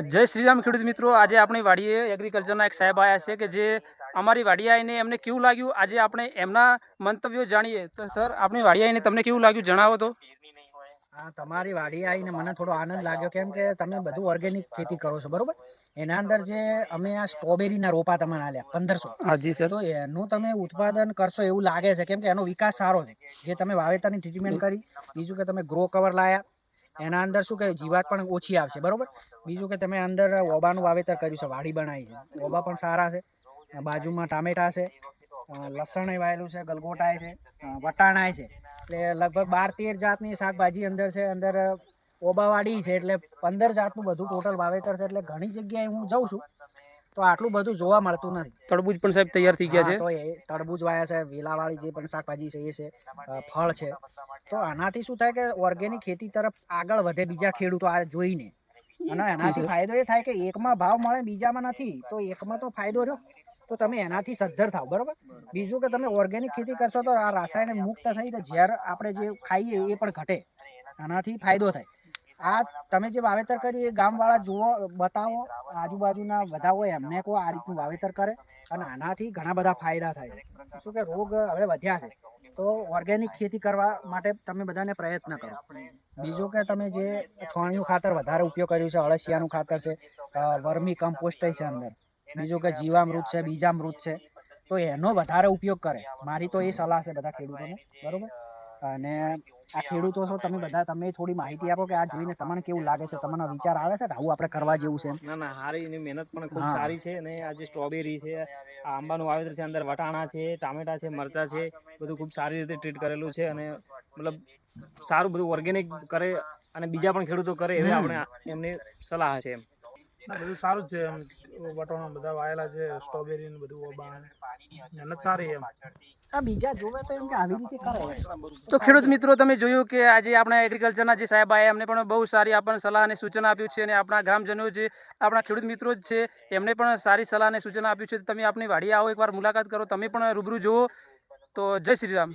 જય શ્રીરામ ખેડૂત મિત્રો, આજે આપણી વાડીએ એગ્રીકલ્ચરના એક સાહેબ આવ્યા છે કે જે અમારી વાડીએ આવીને એમને કેવું લાગ્યું, આજે આપણે એમના મંતવ્યો જાણીએ. તો સર, આપણી વાડીએ આવીને તમને કેવું લાગ્યું જણાવો તો. હા, તમારી વાડી આવીને મને થોડો આનંદ લાગ્યો, કેમ કે તમે બધું ઓર્ગેનિક ખેતી કરો છો, બરોબર. એના અંદર જે અમે આ સ્ટ્રોબેરીના રોપા તમને આલ્યા 1500, હાજી સર. તો એનું તમે ઉત્પાદન કરશો એવું લાગે છે, કેમ કે એનો વિકાસ સારો છે. જે તમે વાવેતરની ટ્રીટમેન્ટ કરી, બીજું કે તમે ગ્રો કવર લાયા, એના અંદર શું કે જીવાત પણ ઓછી આવશે, બરોબર. બીજું કે તમે અંદર ઓબાનું વાવેતર કર્યું છે, વાડી બનાવી છે, ઓબા પણ સારા છે. બાજુમાં ટામેટા છે, લસણ વાયેલું છે, ગલગોટા છે, વટાણા છે. એટલે લગભગ 12-13 જાતની શાકભાજી અંદર છે. અંદર ઓબાવાડી છે, એટલે 15 જાતનું બધું ટોટલ વાવેતર છે. એટલે ઘણી જગ્યાએ હું જાઉં છું તો આટલું બધું જોવા મળતું નથી. તરબૂચ પણ સાહેબ તૈયાર થઈ ગયા છે. તો એ તરબૂચ વાયા છે, વેલાવાળી જે પણ શાકભાજી છે એ છે, ફળ છે. તો આનાથી શું થાય કે ઓર્ગેનિક ખેતી તરફ આગળ વધે બીજા ખેડૂતો આ જોઈને. અને એનાથી ફાયદો એ થાય કે એકમાં ભાવ મળે, બીજામાં નથી, તો એકમાં તો ફાયદો રહ્યો. તો તમે એનાથી સદ્ધર થાવ, બરોબર. બીજું કે તમે ઓર્ગેનિક ખેતી કરશો તો આ રાસાયણિક મુક્ત થઈ તો ઝેર આપણે જે ખાઈએ એ પણ ઘટે, આનાથી ફાયદો થાય. આ તમે જે વાવેતર કર્યું એ ગામવાળા જુઓ, બતાવો, આજુબાજુના બધા હોય એમને કહો આ રીતનું વાવેતર કરે, અને આનાથી ઘણા બધા ફાયદા થાય. શું કે રોગ હવે વધ્યા છે, તો ઓર્ગેનિક ખેતી કરવા માટે તમે બધાને પ્રયત્ન કરો. બીજું કે તમે જે છાણિયું ખાતર વધારે ઉપયોગ કર્યું છે, અળસિયાનું ખાતર છે, વર્મી કમ્પોસ્ટ છે અંદર, બીજું કે જીવામૃત છે, બીજામૃત છે, તો એનો વધારે ઉપયોગ કરે. મારી તો એ સલાહ છે બધા ખેડૂતોને, બરોબર. અને આ ખેડૂતો છો તમે બધા, તમે થોડી માહિતી આપો કે આ જોઈને તમને કેવું લાગે છે, તમને વિચાર આવે છે કે આવું આપણે કરવા જેવું છે? ના ના, હારી એની મહેનત પણ ખૂબ સારી છે. અને આ જે સ્ટ્રોબેરી છે, આ આંબાનું વાવેતર છે, અંદર વટાણા છે, ટામેટા છે, મરચા છે, બધું ખૂબ સારી રીતે ટ્રીટ કરેલું છે. અને મતલબ સારું બધું ઓર્ગેનિક કરે અને બીજા પણ ખેડૂતો કરે એવી આપણે એમની સલાહ છે. એમ બધું સારું છે. એમ વટાણા બધા વાયેલા છે, સ્ટ્રોબેરી ને બધું ઓબા મહેનત સારી એમ. આ બીજા જોવે તો એમ કે આવી રીતે કરે. તો ખેડૂત મિત્રો, તમે જોયું કે આજે આપણા એગ્રીકલ્ચરના જે સાહેબ આવ્યા એમને પણ બહુ સારી આપણને સલાહ અને સૂચન આપ્યું છે. અને આપણા ગ્રામજનો જે આપણા ખેડૂત મિત્રો જ છે એમને પણ સારી સલાહ અને સૂચન આપ્યું છે. તમે આપણી વાડીએ આવો, એકવાર મુલાકાત કરો, તમે પણ રૂબરૂ જુઓ. તો જય શ્રી રામ.